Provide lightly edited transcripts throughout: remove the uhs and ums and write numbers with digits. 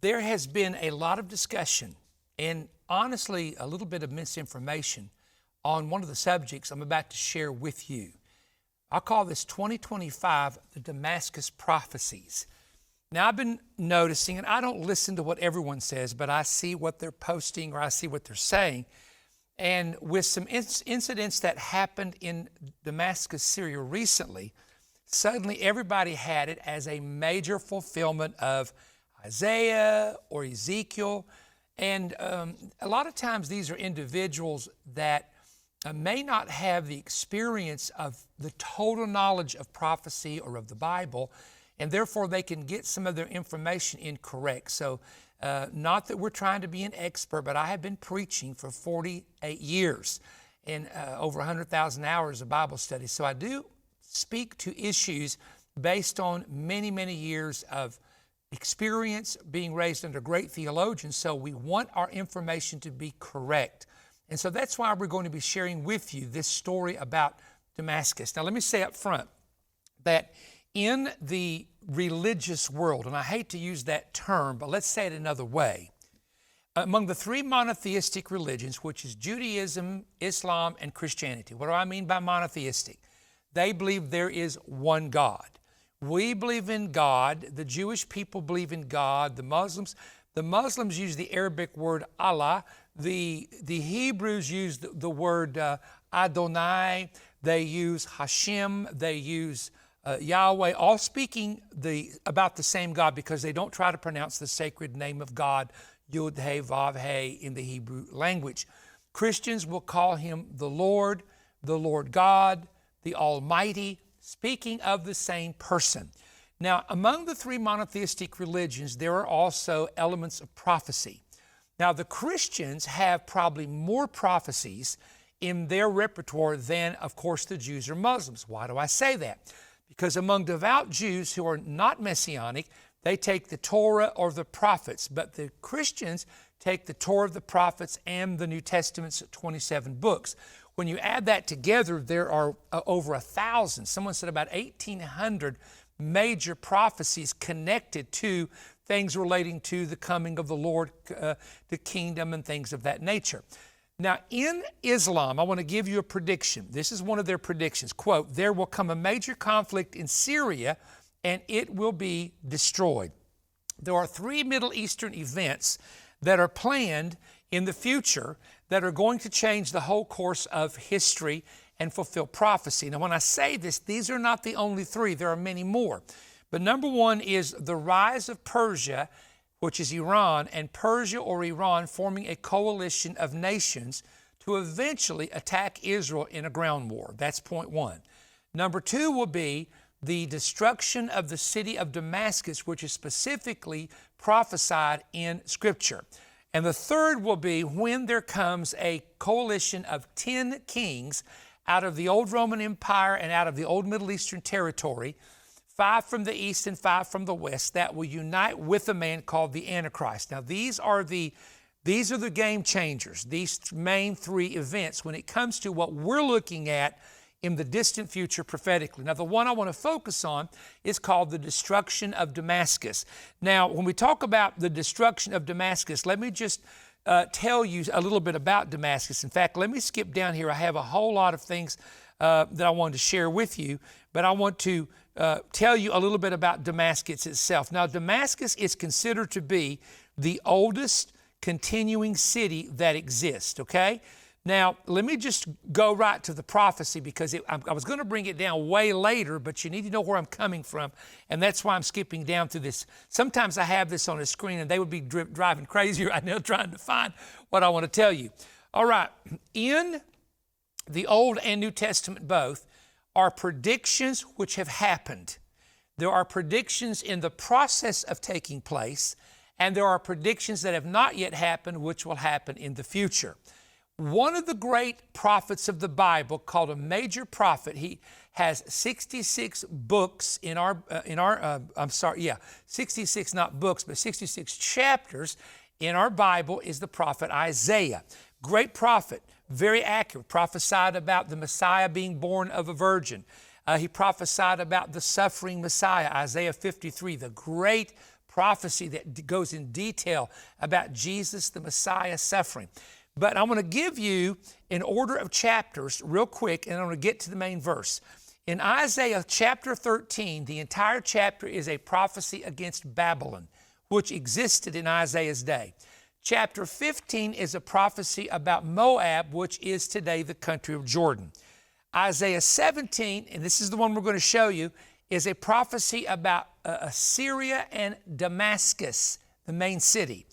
There has been a lot of discussion and honestly a little bit of misinformation on one of the subjects I'm about to share with you. I call this 2025 the Damascus Prophecies. Now I've been noticing, and I don't listen to what everyone says, but I see what they're posting or I see what they're saying. And with some incidents that happened in Damascus, Syria recently, suddenly everybody had it as a major fulfillment of Isaiah or Ezekiel. And a lot of times these are individuals that may not have the experience of the total knowledge of prophecy or of the Bible, and therefore they can get some of their information incorrect. So not that we're trying to be an expert, but I have been preaching for 48 years and over 100,000 hours of Bible study. So I do speak to issues based on many, many years of experience being raised under great theologians. So we want our information to be correct. And so that's why we're going to be sharing with you this story about Damascus. Now let me say up front that in the religious world, and I hate to use that term, but let's say it another way. Among the three monotheistic religions, which is Judaism, Islam, and Christianity. What do I mean by monotheistic? They believe there is one God. We believe in God. The Jewish people believe in God. The Muslims use the Arabic word Allah. The Hebrews use the word Adonai. They use Hashem. They use Yahweh, all speaking about the same God because they don't try to pronounce the sacred name of God, Yud, He, Vav, He, in the Hebrew language. Christians will call him the Lord God, the Almighty, speaking of the same person. Now, among the three monotheistic religions, there are also elements of prophecy. Now, the Christians have probably more prophecies in their repertoire than, of course, the Jews or Muslims. Why do I say that? Because among devout Jews who are not Messianic, they take the Torah or the prophets, but the Christians take the Torah, the prophets, and the New Testament's 27 books. When you add that together, there are over 1,000, someone said about 1,800 major prophecies connected to things relating to the coming of the Lord, the kingdom, and things of that nature. Now, in Islam, I want to give you a prediction. This is one of their predictions. Quote, there will come a major conflict in Syria and it will be destroyed. There are three Middle Eastern events that are planned in the future that are going to change the whole course of history and fulfill prophecy. Now, when I say this, these are not the only three. There are many more. But number one is the rise of Persia, which is Iran, and Persia or Iran forming a coalition of nations to eventually attack Israel in a ground war. That's point one. Number two will be the destruction of the city of Damascus, which is specifically prophesied in Scripture. And the third will be when there comes a coalition of 10 kings out of the old Roman Empire and out of the old Middle Eastern territory, 5 from the east and 5 from the west, that will unite with a man called the Antichrist. Now, these are the game changers, these main three events when it comes to what we're looking at in the distant future prophetically. Now, the one I want to focus on is called the destruction of Damascus. Now, when we talk about the destruction of Damascus, let me just tell you a little bit about Damascus. In fact, let me skip down here. I have a whole lot of things that I wanted to share with you, but I want to tell you a little bit about Damascus itself. Now, Damascus is considered to be the oldest continuing city that exists, okay? Now, let me just go right to the prophecy because I was going to bring it down way later, but you need to know where I'm coming from, and that's why I'm skipping down through this. Sometimes I have this on a screen, and they would be driving crazy right now trying to find what I want to tell you. All right, in the Old and New Testament both are predictions which have happened. There are predictions in the process of taking place, and there are predictions that have not yet happened which will happen in the future. One of the great prophets of the Bible, called a major prophet, he has 66 books 66 not books, but 66 chapters in our Bible, is the prophet Isaiah. Great prophet, very accurate, prophesied about the Messiah being born of a virgin. He prophesied about the suffering Messiah, Isaiah 53, the great prophecy that goes in detail about Jesus, the Messiah, suffering. But I want to give you an order of chapters real quick, and I'm going to get to the main verse. In Isaiah chapter 13, the entire chapter is a prophecy against Babylon, which existed in Isaiah's day. Chapter 15 is a prophecy about Moab, which is today the country of Jordan. Isaiah 17, and this is the one we're going to show you, is a prophecy about Assyria and Damascus, the main city.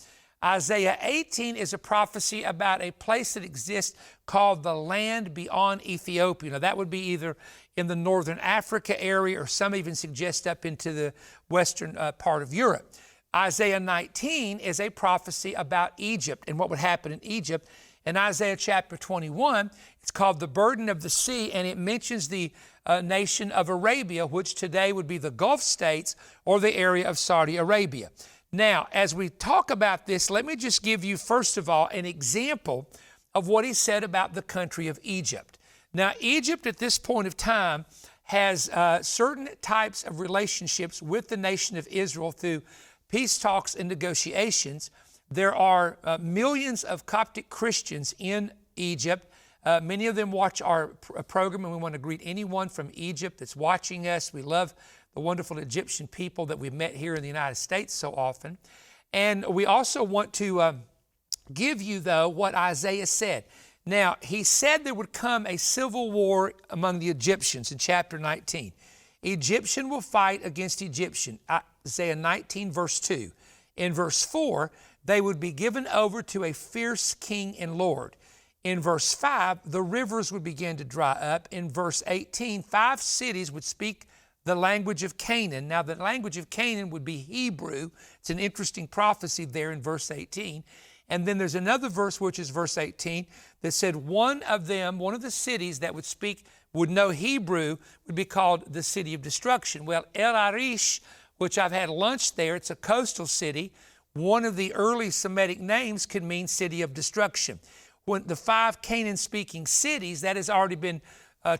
Isaiah 18 is a prophecy about a place that exists called the land beyond Ethiopia. Now, that would be either in the northern Africa area, or some even suggest up into the western part of Europe. Isaiah 19 is a prophecy about Egypt and what would happen in Egypt. In Isaiah chapter 21, it's called the burden of the sea, and it mentions the nation of Arabia, which today would be the Gulf states or the area of Saudi Arabia. Now, as we talk about this, let me just give you, first of all, an example of what he said about the country of Egypt. Now, Egypt at this point of time has certain types of relationships with the nation of Israel through peace talks and negotiations. There are millions of Coptic Christians in Egypt. Many of them watch our program, and we want to greet anyone from Egypt that's watching us. We love the wonderful Egyptian people that we've met here in the United States so often. And we also want to give you, though, what Isaiah said. Now, he said there would come a civil war among the Egyptians in chapter 19. Egyptian will fight against Egyptian, Isaiah 19, verse 2. In verse 4, they would be given over to a fierce king and lord. In verse 5, the rivers would begin to dry up. In verse 18, 5 cities would speak the language of Canaan. Now, the language of Canaan would be Hebrew. It's an interesting prophecy there in verse 18. And then there's another verse, which is verse 18, that said one of the cities that would know Hebrew would be called the city of destruction. Well, El Arish, which I've had lunch there, it's a coastal city. One of the early Semitic names could mean city of destruction. When the 5 Canaan-speaking cities, that has already been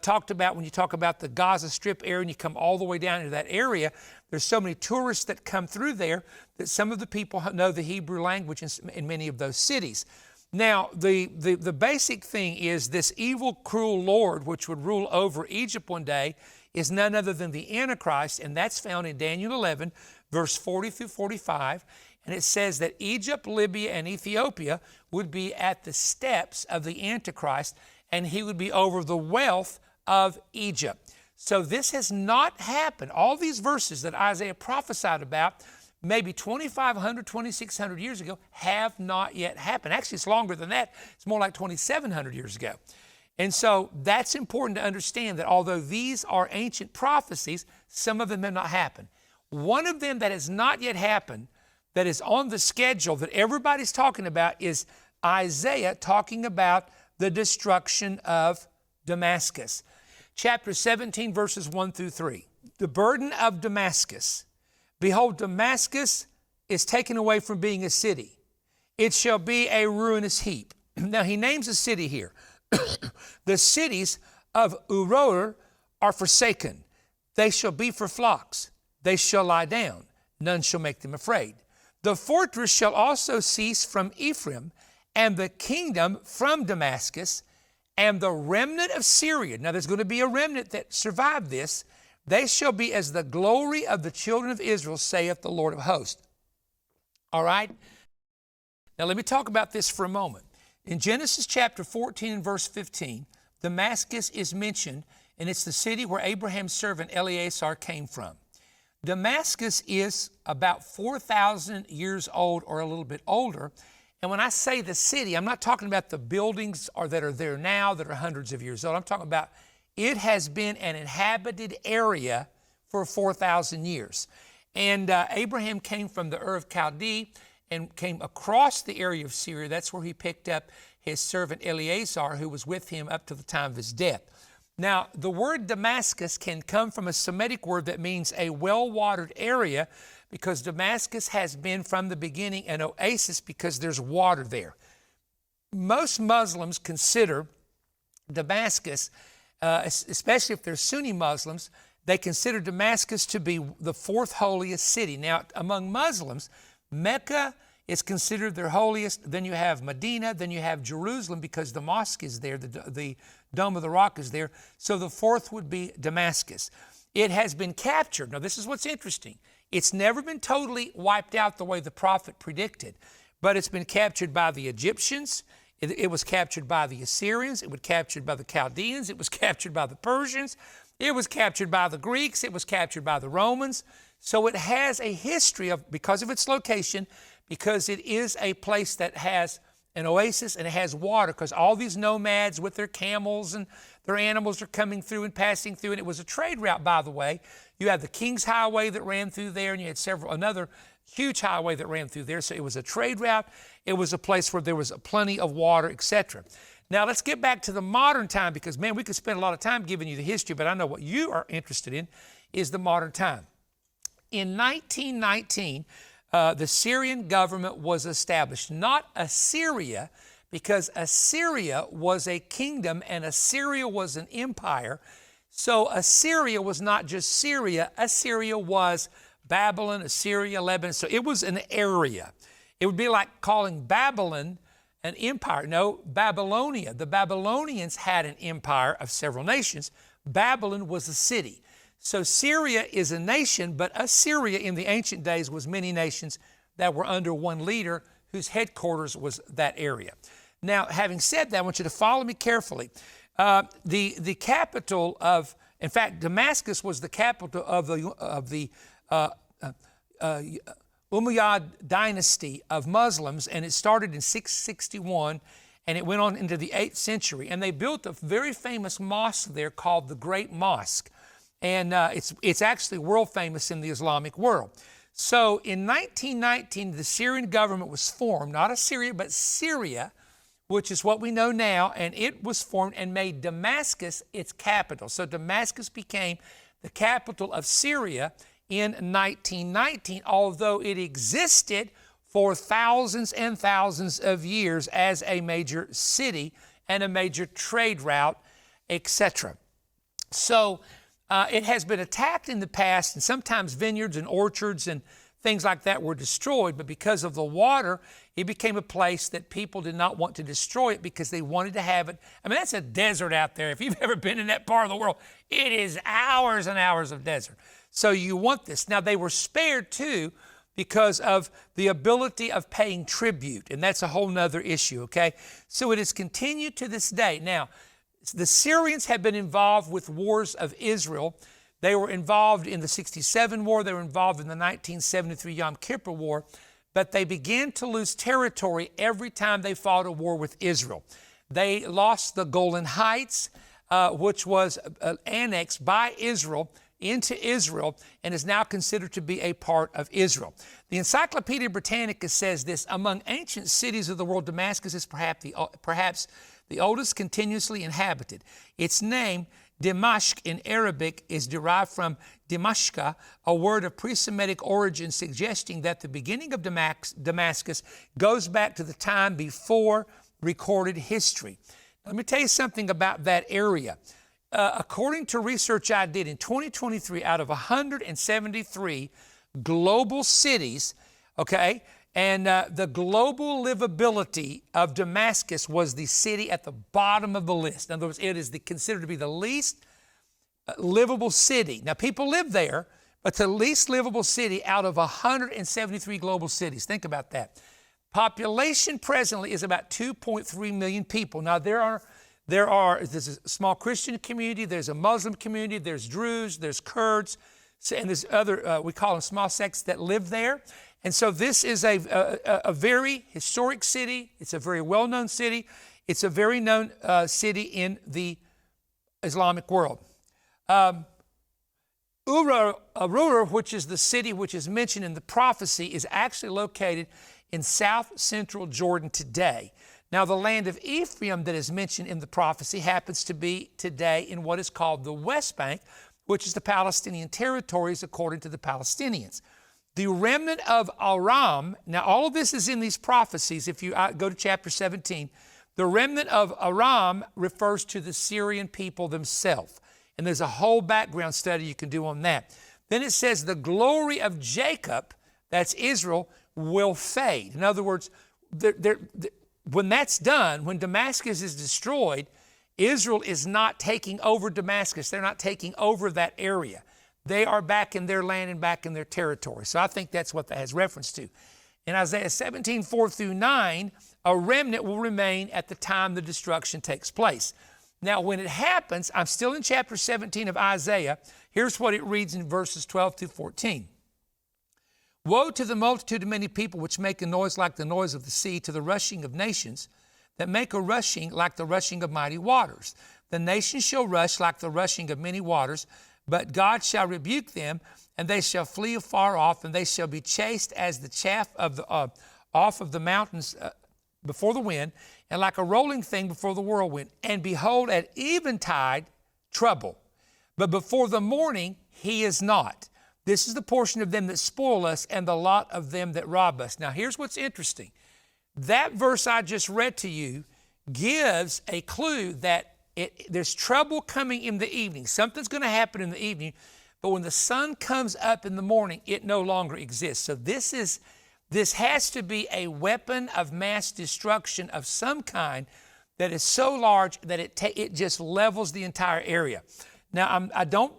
talked about when you talk about the Gaza Strip area and you come all the way down into that area. There's so many tourists that come through there that some of the people know the Hebrew language in many of those cities. Now, the basic thing is this evil, cruel Lord, which would rule over Egypt one day, is none other than the Antichrist, and that's found in Daniel 11, verse 40 through 45. And it says that Egypt, Libya, and Ethiopia would be at the steps of the Antichrist, and he would be over the wealth of Egypt. So this has not happened. All these verses that Isaiah prophesied about maybe 2,500, 2,600 years ago have not yet happened. Actually, it's longer than that. It's more like 2,700 years ago. And so that's important to understand, that although these are ancient prophecies, some of them have not happened. One of them that has not yet happened, that is on the schedule that everybody's talking about, is Isaiah talking about the destruction of Damascus. Chapter 17, verses 1 through 3. The burden of Damascus. Behold, Damascus is taken away from being a city. It shall be a ruinous heap. Now, he names a city here. The cities of Uror are forsaken. They shall be for flocks. They shall lie down. None shall make them afraid. The fortress shall also cease from Ephraim, and the kingdom from Damascus, and the remnant of Syria. Now, there's going to be a remnant that survived this. They shall be as the glory of the children of Israel, saith the Lord of hosts. All right? Now, let me talk about this for a moment. In Genesis chapter 14 and verse 15, Damascus is mentioned, and it's the city where Abraham's servant Eleazar came from. Damascus is about 4,000 years old or a little bit older. And when I say the city, I'm not talking about the buildings that are there now that are hundreds of years old. I'm talking about it has been an inhabited area for 4,000 years. And Abraham came from the Ur of Chaldee and came across the area of Syria. That's where he picked up his servant Eleazar, who was with him up to the time of his death. Now, the word Damascus can come from a Semitic word that means a well-watered area, because Damascus has been from the beginning an oasis because there's water there. Most Muslims consider Damascus, especially if they're Sunni Muslims, They consider Damascus to be the fourth holiest city. Now, among Muslims, Mecca is considered their holiest. Then you have Medina. Then you have Jerusalem because the mosque is there. The Dome of the Rock is there. So the fourth would be Damascus. It has been captured. Now, this is what's interesting. It's never been totally wiped out the way the prophet predicted, but it's been captured by the Egyptians. It was captured by the Assyrians. It was captured by the Chaldeans. It was captured by the Persians. It was captured by the Greeks. It was captured by the Romans. So it has a history of, because of its location, because it is a place that has an oasis and it has water, because all these nomads with their camels and their animals are coming through and passing through. And it was a trade route, by the way. You had the King's Highway that ran through there, and you had another huge highway that ran through there. So it was a trade route. It was a place where there was plenty of water, etc. Now let's get back to the modern time, because man, we could spend a lot of time giving you the history, but I know what you are interested in is the modern time. In 1919, the Syrian government was established, not Assyria, because Assyria was a kingdom and Assyria was an empire. So Assyria was not just Syria. Assyria was Babylon, Assyria, Lebanon. So it was an area. It would be like calling Babylon an empire. No, Babylonia. The Babylonians had an empire of several nations. Babylon was a city. So Syria is a nation, but Assyria in the ancient days was many nations that were under one leader whose headquarters was that area. Now, having said that, I want you to follow me carefully. The capital of, in fact, Damascus was the capital of the Umayyad dynasty of Muslims, and it started in 661, and it went on into the 8th century. And they built a very famous mosque there called the Great Mosque. And it's actually world famous in the Islamic world. So in 1919, the Syrian government was formed, not Assyria, but Syria, which is what we know now, and it was formed and made Damascus its capital. So Damascus became the capital of Syria in 1919, although it existed for thousands and thousands of years as a major city and a major trade route, etc. So it has been attacked in the past, and sometimes vineyards and orchards and things like that were destroyed, but because of the water, it became a place that people did not want to destroy it because they wanted to have it. I mean, that's a desert out there. If you've ever been in that part of the world, it is hours and hours of desert. So you want this. Now, they were spared too because of the ability of paying tribute, and that's a whole nother issue, okay? So it has continued to this day. Now, the Syrians have been involved with wars of Israel. They were involved in the 67 war. They were involved in the 1973 Yom Kippur war. But they began to lose territory every time they fought a war with Israel. They lost the Golan Heights, which was annexed by Israel into Israel and is now considered to be a part of Israel. The Encyclopedia Britannica says this: among ancient cities of the world, Damascus is perhaps the oldest continuously inhabited. Its name, Dimashq in Arabic, is derived from Dimashqa, a word of pre-Semitic origin suggesting that the beginning of Damascus goes back to the time before recorded history. Let me tell you something about that area. According to research I did in 2023, out of 173 global cities, okay, and the global livability of Damascus was the city at the bottom of the list. In other words, it is considered to be the least livable city. Now, people live there, but the least livable city out of 173 global cities. Think about that. Population presently is about 2.3 million people. Now, there's a small Christian community, there's a Muslim community, there's Druze, there's Kurds, and there's other, we call them small sects that live there. And so this is a very historic city. It's a very well-known city. It's a very known city in the Islamic world. Urur, which is the city which is mentioned in the prophecy, is actually located in south-central Jordan today. Now, the land of Ephraim that is mentioned in the prophecy happens to be today in what is called the West Bank, which is the Palestinian territories according to the Palestinians. The remnant of Aram, now all of this is in these prophecies. If you go to chapter 17, the remnant of Aram refers to the Syrian people themselves. And there's a whole background study you can do on that. Then it says the glory of Jacob, that's Israel, will fade. In other words, when that's done, when Damascus is destroyed, Israel is not taking over Damascus. They're not taking over that area. They are back in their land and back in their territory. So I think that's what that has reference to. In Isaiah 17, 4 through 9, a remnant will remain at the time the destruction takes place. Now, when it happens, I'm still in chapter 17 of Isaiah. Here's what it reads in verses 12 through 14. Woe to the multitude of many people which make a noise like the noise of the sea, to the rushing of nations that make a rushing like the rushing of mighty waters. The nations shall rush like the rushing of many waters, but God shall rebuke them, and they shall flee afar off, and they shall be chased as the chaff of the off of the mountains before the wind, and like a rolling thing before the whirlwind. And behold, at eventide, trouble. But before the morning, he is not. This is the portion of them that spoil us, and the lot of them that rob us. Now, here's what's interesting. That verse I just read to you gives a clue that there's trouble coming in the evening. Something's going to happen in the evening, but when the sun comes up in the morning, it no longer exists. So this has to be a weapon of mass destruction of some kind that is so large that it just levels the entire area. Now, I don't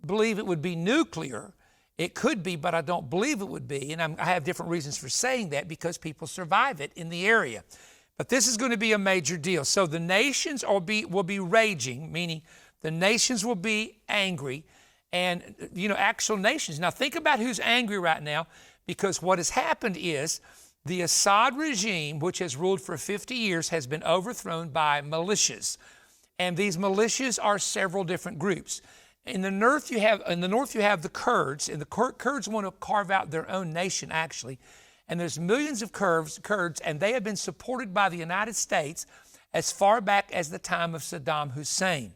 believe it would be nuclear. It could be, but I don't believe it would be. And I have different reasons for saying that because people survive it in the area. But this is going to be a major deal. So the nations will be raging, meaning the nations will be angry. And, actual nations. Now, think about who's angry right now, because what has happened is the Assad regime, which has ruled for 50 years, has been overthrown by militias. And these militias are several different groups. In the north, you have the Kurds, and the Kurds want to carve out their own nation, actually. And there's millions of Kurds, and they have been supported by the United States as far back as the time of Saddam Hussein.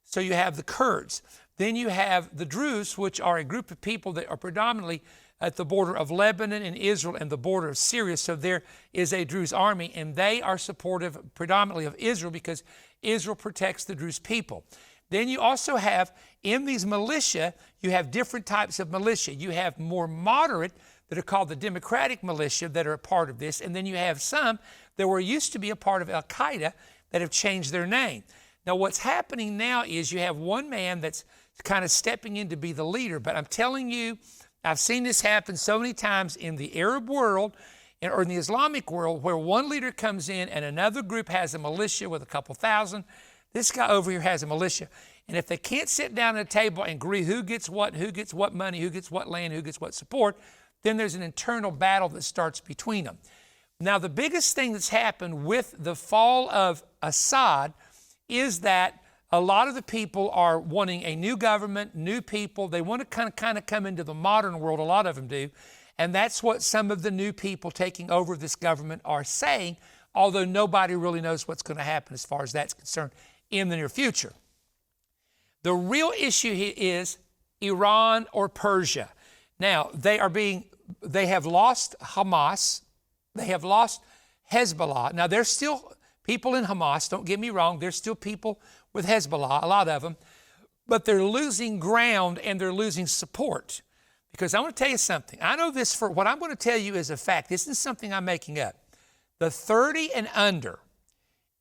So you have the Kurds. Then you have the Druze, which are a group of people that are predominantly at the border of Lebanon and Israel and the border of Syria. So there is a Druze army, and they are supportive predominantly of Israel because Israel protects the Druze people. Then you also have, in these militia, you have different types of militia. You have more moderate that are called the Democratic militia that are a part of this. And then you have some that were used to be a part of Al-Qaeda that have changed their name. Now, what's happening now is you have one man that's kind of stepping in to be the leader. But I'm telling you, I've seen this happen so many times in the Arab world or in the Islamic world, where one leader comes in and another group has a militia with a couple thousand. This guy over here has a militia. And if they can't sit down at a table and agree who gets what money, who gets what land, who gets what support, then there's an internal battle that starts between them. Now, the biggest thing that's happened with the fall of Assad is that a lot of the people are wanting a new government, new people. They want to kind of come into the modern world. A lot of them do. And that's what some of the new people taking over this government are saying, although nobody really knows what's going to happen as far as that's concerned in the near future. The real issue here is Iran or Persia. Now, they have lost Hamas. They have lost Hezbollah. Now, there's still people in Hamas, don't get me wrong. There's still people with Hezbollah, a lot of them. But they're losing ground and they're losing support. Because I want to tell you something. I know this for what I'm going to tell you is a fact. This isn't something I'm making up. The 30 and under,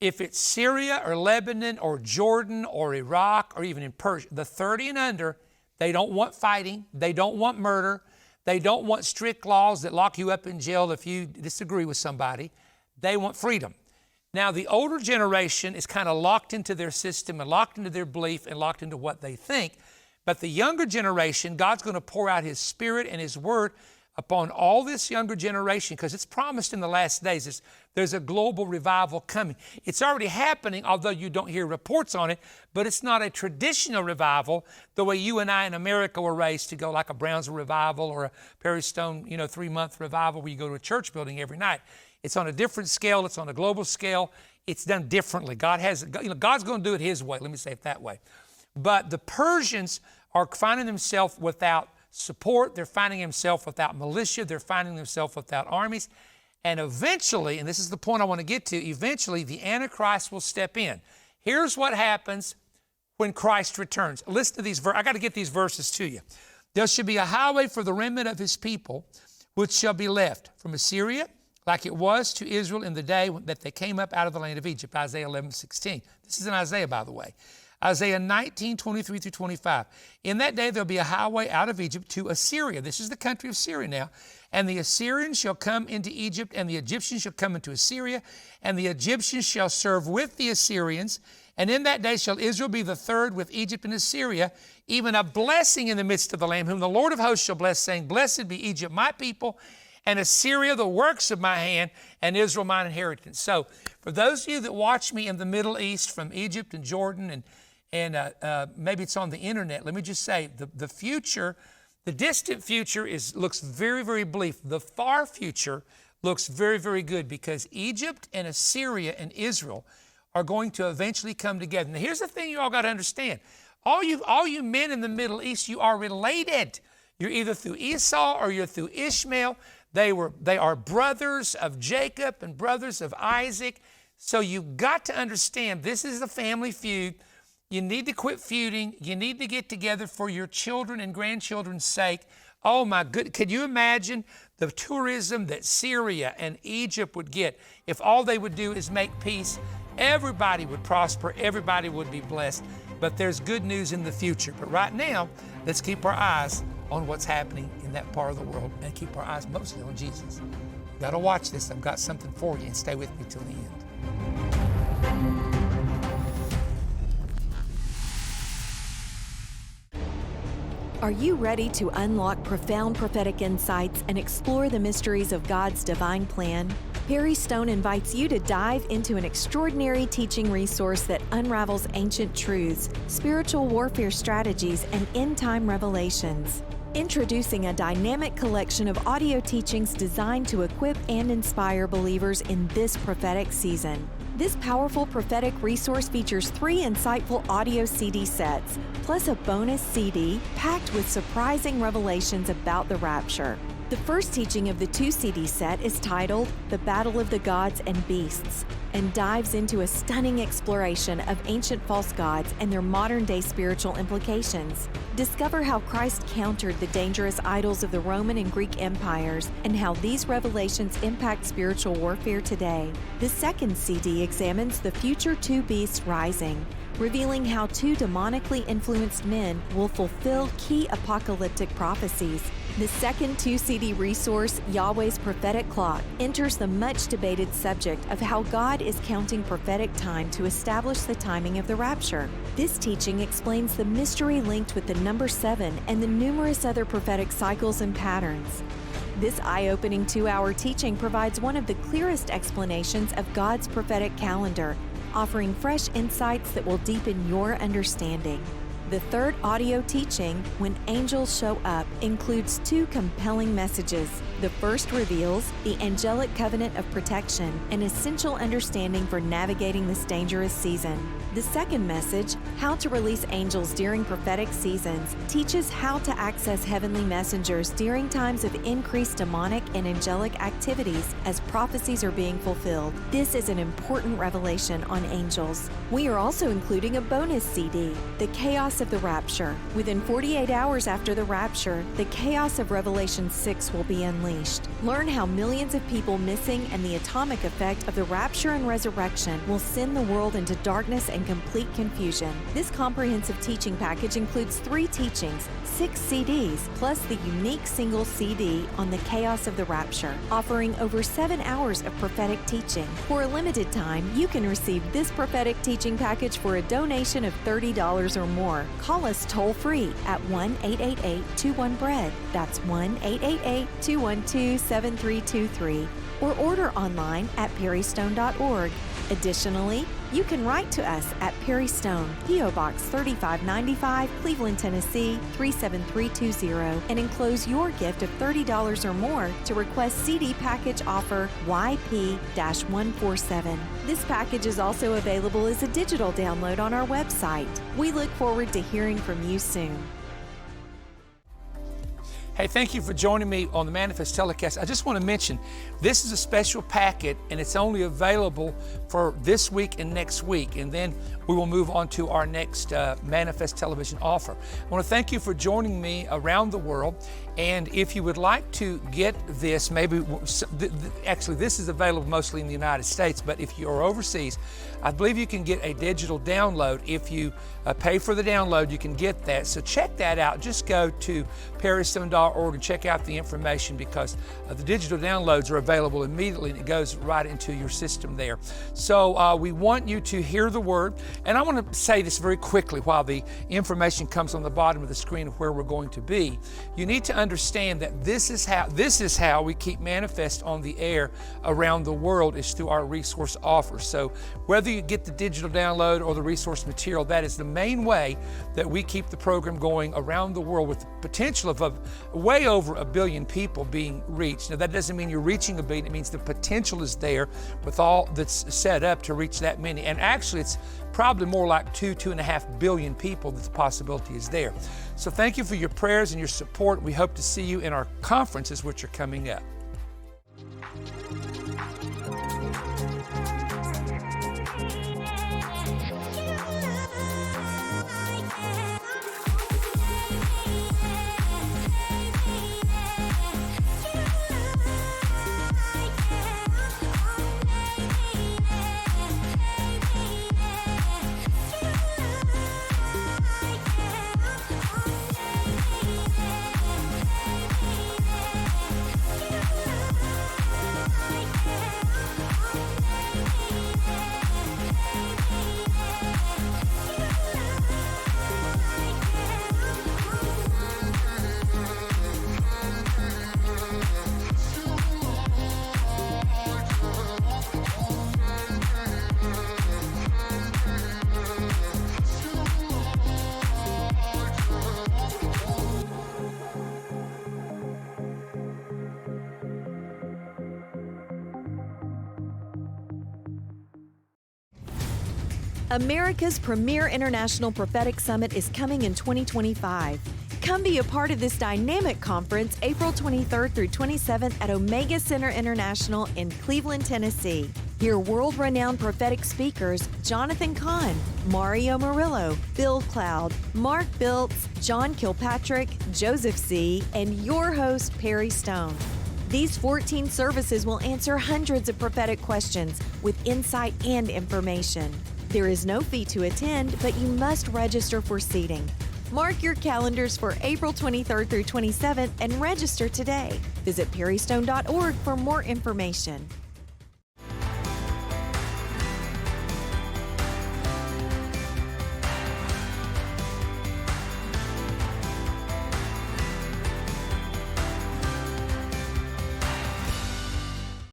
if it's Syria or Lebanon or Jordan or Iraq or even in Persia, the 30 and under, they don't want fighting. They don't want murder. They don't want strict laws that lock you up in jail if you disagree with somebody. They want freedom. Now, the older generation is kind of locked into their system and locked into their belief and locked into what they think. But the younger generation, God's going to pour out His Spirit and His Word upon all this younger generation, because it's promised in the last days. There's a global revival coming. It's already happening, although you don't hear reports on it, but it's not a traditional revival the way you and I in America were raised to go, like a Brownsville revival or a Perry Stone, 3-month revival where you go to a church building every night. It's on a different scale. It's on a global scale. It's done differently. God's going to do it His way. Let me say it that way. But the Persians are finding themselves without support. They're finding themselves without militia. They're finding themselves without armies. And eventually, and this is the point I want to get to, eventually the Antichrist will step in. Here's what happens when Christ returns. Listen to these verses. I got to get these verses to you. There shall be a highway for the remnant of his people, which shall be left from Assyria, like it was to Israel in the day that they came up out of the land of Egypt. Isaiah 11:16. This is in Isaiah, by the way. Isaiah 19:23 through 25. In that day there'll be a highway out of Egypt to Assyria. This is the country of Syria now. And the Assyrians shall come into Egypt, and the Egyptians shall come into Assyria, and the Egyptians shall serve with the Assyrians. And in that day shall Israel be the third with Egypt and Assyria, even a blessing in the midst of the land, whom the Lord of hosts shall bless, saying, Blessed be Egypt, my people, and Assyria, the works of my hand, and Israel, mine inheritance. So for those of you that watch me in the Middle East from Egypt and Jordan, and maybe it's on the internet, let me just say the future, the distant future looks very, very bleak. The far future looks very, very good, because Egypt and Assyria and Israel are going to eventually come together. Now, here's the thing you all got to understand. All you men in the Middle East, you are related. You're either through Esau or you're through Ishmael. They are brothers of Jacob and brothers of Isaac. So you've got to understand this is a family feud. You need to quit feuding. You need to get together for your children and grandchildren's sake. Oh my goodness, could you imagine the tourism that Syria and Egypt would get if all they would do is make peace? Everybody would prosper, everybody would be blessed, but there's good news in the future. But right now, let's keep our eyes on what's happening in that part of the world and keep our eyes mostly on Jesus. You got to watch this. I've got something for you, and stay with me till the end. Are you ready to unlock profound prophetic insights and explore the mysteries of God's divine plan? Perry Stone invites you to dive into an extraordinary teaching resource that unravels ancient truths, spiritual warfare strategies, and end-time revelations. Introducing a dynamic collection of audio teachings designed to equip and inspire believers in this prophetic season. This powerful prophetic resource features 3 insightful audio CD sets, plus a bonus CD packed with surprising revelations about the rapture. The first teaching of the 2 CD set is titled The Battle of the Gods and Beasts, and dives into a stunning exploration of ancient false gods and their modern-day spiritual implications. Discover how Christ countered the dangerous idols of the Roman and Greek empires and how these revelations impact spiritual warfare today. The second CD examines the future 2 beasts rising, revealing how 2 demonically influenced men will fulfill key apocalyptic prophecies. The second 2-CD resource, Yahweh's Prophetic Clock, enters the much-debated subject of how God is counting prophetic time to establish the timing of the rapture. This teaching explains the mystery linked with the number 7 and the numerous other prophetic cycles and patterns. This eye-opening 2-hour teaching provides one of the clearest explanations of God's prophetic calendar, offering fresh insights that will deepen your understanding. The third audio teaching, When Angels Show Up, includes 2 compelling messages. The first reveals the angelic covenant of protection, an essential understanding for navigating this dangerous season. The second message, How to Release Angels During Prophetic Seasons, teaches how to access heavenly messengers during times of increased demonic and angelic activities as prophecies are being fulfilled. This is an important revelation on angels. We are also including a bonus CD, The Chaos of the Rapture. Within 48 hours after the rapture, the chaos of Revelation 6 will be unleashed. Learn how millions of people missing and the atomic effect of the rapture and resurrection will send the world into darkness and complete confusion. This comprehensive teaching package includes 3 teachings, 6 CDs, plus the unique single CD on the chaos of the rapture, offering over 7 hours of prophetic teaching. For a limited time, you can receive this prophetic teaching package for a donation of $30 or more. Call us toll-free at 1-888-21-BREAD. That's 1-888-212-7323. Or order online at perrystone.org. Additionally, you can write to us at Perry Stone, P.O. Box 3595, Cleveland, Tennessee 37320, and enclose your gift of $30 or more to request CD package offer YP-147. This package is also available as a digital download on our website. We look forward to hearing from you soon. Hey, thank you for joining me on the Manna-Fest telecast. I just want to mention, this is a special packet and it's only available for this week and next week. And then we will move on to our next Manna-Fest television offer. I want to thank you for joining me around the world. And if you would like to get this, actually this is available mostly in the United States, but if you're overseas, I believe you can get a digital download. If you pay for the download, you can get that. So check that out. Just go to perrystone.org and check out the information, because the digital downloads are available immediately and it goes right into your system there. So we want you to hear the word. And I want to say this very quickly while the information comes on the bottom of the screen of where we're going to be. You need to understand that this is how we keep Manna-Fest on the air around the world, is through our resource offers. So whether you get the digital download or the resource material, that is the main way that we keep the program going around the world, with the potential of way over 1 billion people being reached. Now that doesn't mean you're reaching 1 billion, it means the potential is there with all that's set up to reach that many. And actually it's probably more like 2.5 billion people that the possibility is there. So thank you for your prayers and your support. We hope to see you in our conferences, which are coming up. America's premier international prophetic summit is coming in 2025. Come be a part of this dynamic conference April 23rd through 27th at Omega Center International in Cleveland, Tennessee. Hear world-renowned prophetic speakers Jonathan Cahn, Mario Murillo, Bill Cloud, Mark Biltz, John Kilpatrick, Joseph C., and your host, Perry Stone. These 14 services will answer hundreds of prophetic questions with insight and information. There is no fee to attend, but you must register for seating. Mark your calendars for April 23rd through 27th and register today. Visit perrystone.org for more information.